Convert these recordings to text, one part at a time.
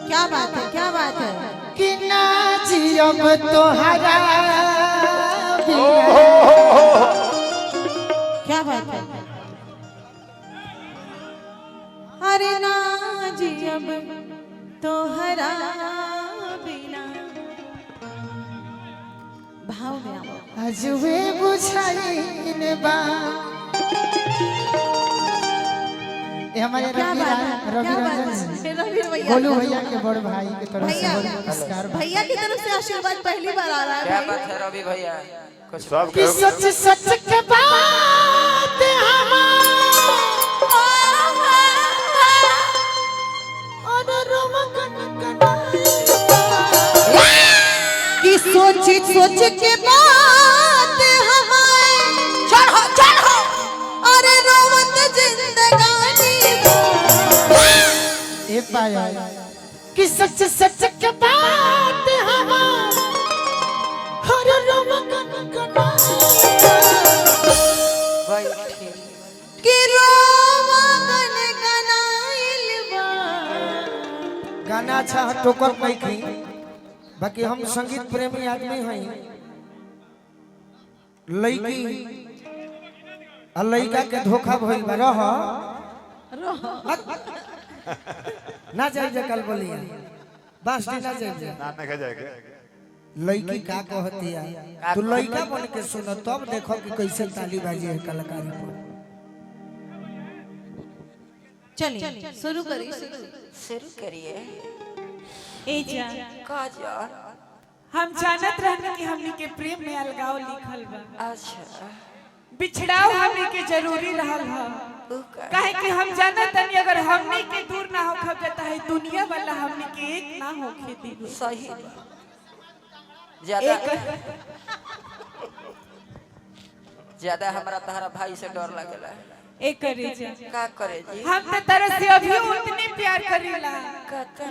क्या बात है, क्या बात है कि ना जियब तोहरा क्या बात है। अरे ना जियब तोहरा बिना भाव में आओ। अजवे बुझाइन बा ये हमारे रवि रंजन गोलू भैया के बड़ भाई की तरफ से नमस्कार। भैया की तरफ से आशीर्वाद पहली बार आ रहा है। क्या बात है रवि भैया, कुछ कि सच सच के बात कि सोच सोच के बात हमारे चढ़ो अरे रोवत जिंदगानी ए पाया कि सच सच के बात हमारे हर रोमन कना भाई कि रोवत गनाइल बा। गाना अच्छा टोकर नहीं खी, बाकी हम संगीत प्रेमी आदमी हैं। लड़की आ लड़का के धोखा भइल बा रह ना जाइए कल बोलिए बस ना जाइए ना कह जाएगा। लड़की का कहती है तू लड़का बन के सुनो तब देखो कि कैसे ताली बाजी है कलाकारी पर। चलिए शुरू करिए। शुरू करिए। ए जा का जान हम जानत रहने कि हमनी के प्रेम में अलगाव लिखल बा। अच्छा बिछड़ाव हमनी के जरूरी रहल ह, काहे कि हम जानत हनी अगर हमनी के दूर ना होखब जाता है दुनिया वाला हमनी के एक ना होखे दी। सही ज्यादा ज्यादा हमरा तहरा भाई से डर लगेला। एक करे जा का करे जी, हम तो तरह से अभी उतने प्यार करीला,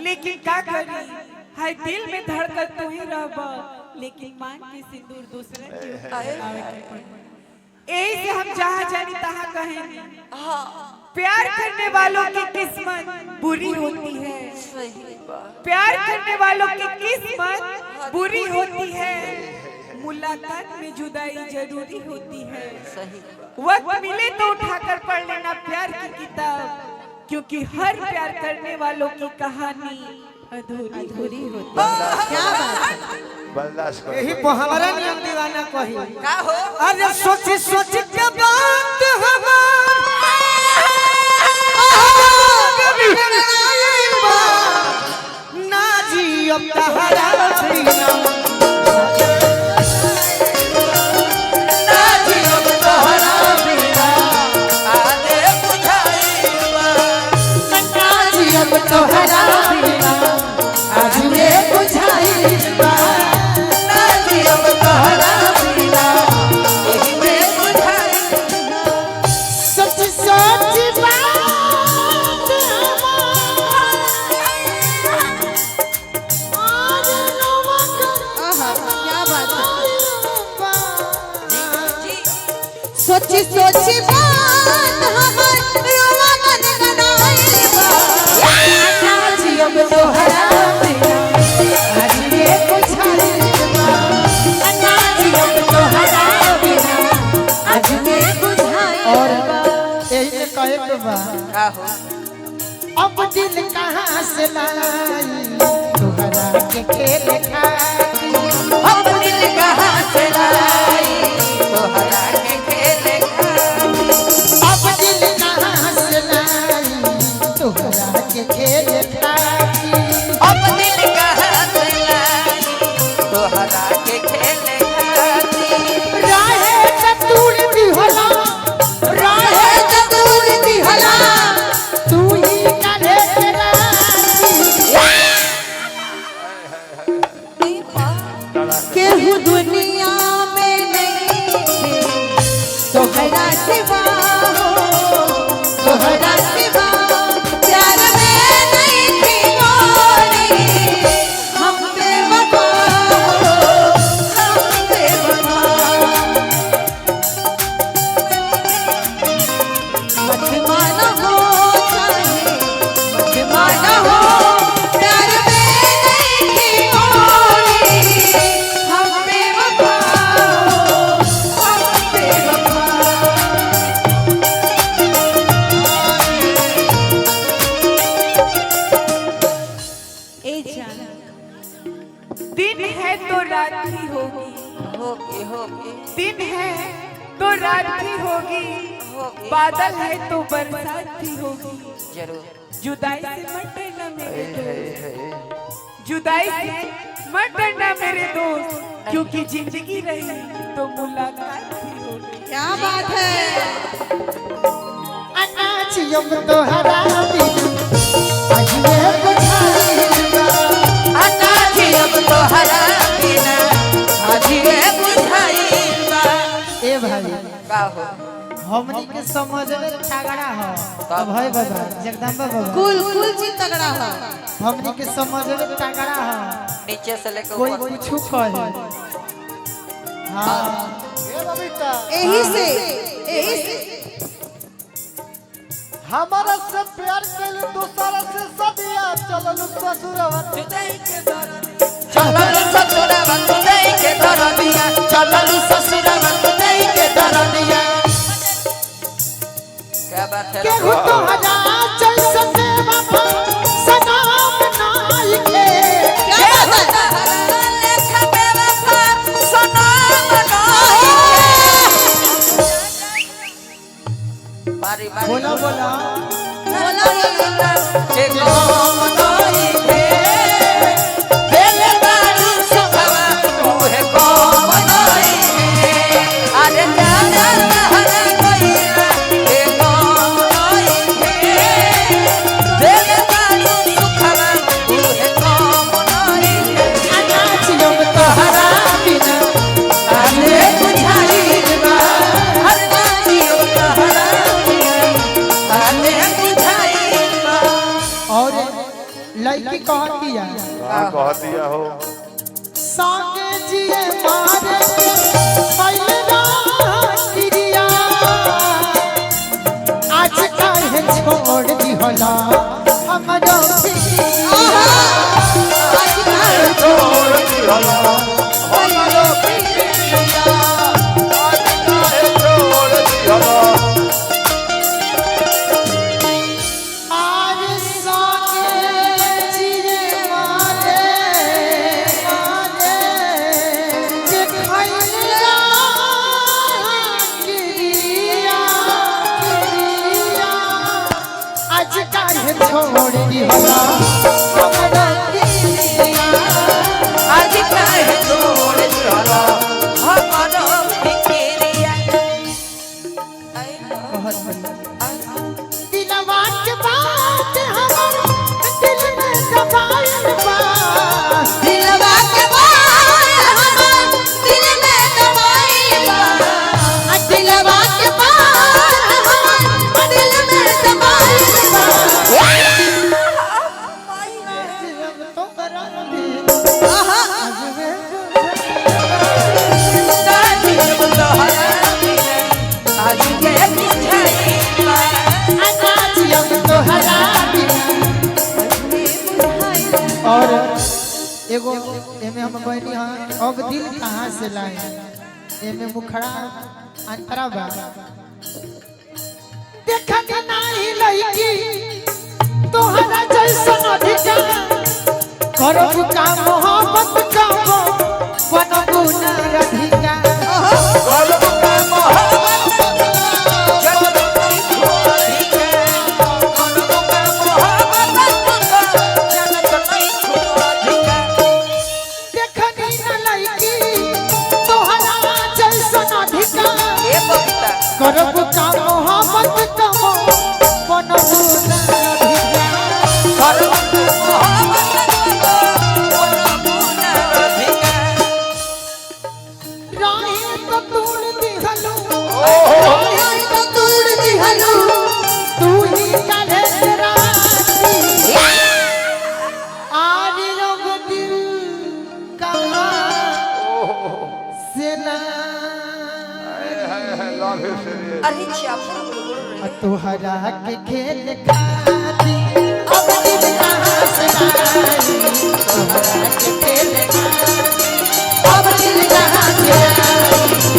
लेकिन का करी हाय दिल में धड़कन तू ही रहब, लेकिन मान के सिंदूर दूसरे के आवे के पड़ी। यही से हम जहाँ जानी तहाँ कहेंगे प्यार करने वालों की किस्मत बुरी होती है। सही बात। प्यार करने वालों की किस्मत बुरी होती है, मुलाकात में जुदाई जरूरी होती है। सही वक्त मिले तो उठाकर पढ़ लेना प्यार की किताब, क्योंकि हर प्यार करने वालों की कहानी अधूरी होती है। क्या बात है। बर्दाश्त करो। यही पर हमारा नियम दीवाना कही का हो अरे सोच सोच के बात ना जियब तहरा बिना ना जियब तहरा बिना आदे बुझाइबा ना जियब तहरा बिना आज रे बुझाइबा ना जियब तहरा बिना एही में बुझाइबा। सच सच बात आहा, क्या बात है। जी सोची सोची बात हमार रोवा मन गनाइल बा। ना जियब तोहरा बिना आज रे बुझाइबा ना जियब तोहरा बिना आज रे बुझाइबा। और यही से कहे के बा का हो अब दिल कहाँ से लाई तोहरा के खेल खाई अब दिल कहाँ से लाई तोहरा के खेले खाई। अब दिल कहाँ से लाई तोहरा के खेल खाई अब दिल कहाँ से लाई तोहरा के खेले खाती। राहे चतुर दिहला राहे चतुर दिहला तू ही काहे केहू दुनिया में नहीं थे तोहरा सिवा हो, तोहरा सिवा प्यार में नहीं थी रात भी होगी, होगी होगी दिन है तो रात भी होगी, होगी बादल है तो बरसात भी होगी। जरूर। जुदाई से मत डरना मेरे दोस्त, जुदाई से मत डरना मेरे दोस्त, क्योंकि जिंदगी रही तो मुलाकात भी होगी। क्या बात है। अनाचियम तोहरा बिना आज ये बुझाइबा। अनाजियम तोहरा बिना आज ये बुझाइबा। ए भाई का हो हमनी के समझ में तगड़ा हो अब है बाबा जगदम्बा बाबा कुल कुल जी तगड़ा हो। हमनी के समझ में तगड़ा हो नीचे से लेकर कोई ऊपर कुछ कहे। हाँ यही से हमारा से प्यार कैल दूसरा से सदिया चलल ससुरवा चलल ससुरवा तुदई के दरदिया, चलल ससुरवा तुदई के दरदिया। क्या बात है केहू तो हजार जैसन वफा सनाम नाई के। क्या बात है। लेखा बेवफा सनम नाई के। बारी बारी बोला बोला बोला बोला। के गम नाई के। देले बारू सुखवा तूहे गम नाई के। अरे जाना हरा गइला के गम नाई के। देले बारू सुखवा तूहे गम नाई के। अनाचियम तोहरा बिना आज ये बुझाइबा। हर नाचियो तोहरा बिना आज ये बुझाइबा। और लड़की कहती है हाँ कह दिया हो संगे जिए मारे मैना क्रिया आज काहे छोड़ दिहला हमरो पिया। आज का छोड़ दिया हमारो पिया आज काहे छोड़ दिया आज संगे जिए मारे जे खैला क्रिया आज काहे छोड़ दिहला हमरो पिया। आज काहे छोड़ दिहला हमारो फिकिरिया। बहुत बढ़िया दिलवा के बात हमर दिल में दबाइल बा। दिलवा के बात हमार दिल में दबाइबा। दिलवा के बात हमार दिल में दबाइबा। जियम तोहरा भी आहा। नाचियो तोहरा बिना आज ये बुझाइबा। अनाचियम तोहरा बिना। और एगो एमे हम कहनी हां अब दिल कहां से लाए एमे मुखड़ा अंतरा बा देखत नाही लईकी तोहरा जैसन अधिकार करब का मोहब्बत का बनबू ना राधिका। कलम का मोहब्बत जब नहीं छोड़ेगा। कलम का मोहब्बत जब नहीं छोड़ेगा। देखनी न लईकी तोहरा जैसन अधिकार ये बबीता करब का मोहब्बत का बनबू ना राधिका। कलम का मोहब्बत बनबू ना राधिका। राहे तो तोड़ दिहलू राहे तो तोड़ दिहलू तू ही काहे राती आज रब दिल कहाँ से ना लव यू सीरियस अरे चापा तोहरा के खेल खाती अब दिल कहाँ से आई तोहरा के खेल खाती अब दिल कहाँ से आई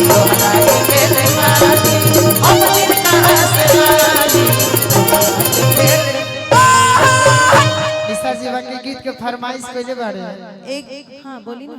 तोहरा के खेल खाती अब दिल कहाँ से आई तोहरा के खेल। निशा जीवा के गीत के फरमाइश कइले बारे एक हाँ बोली ना।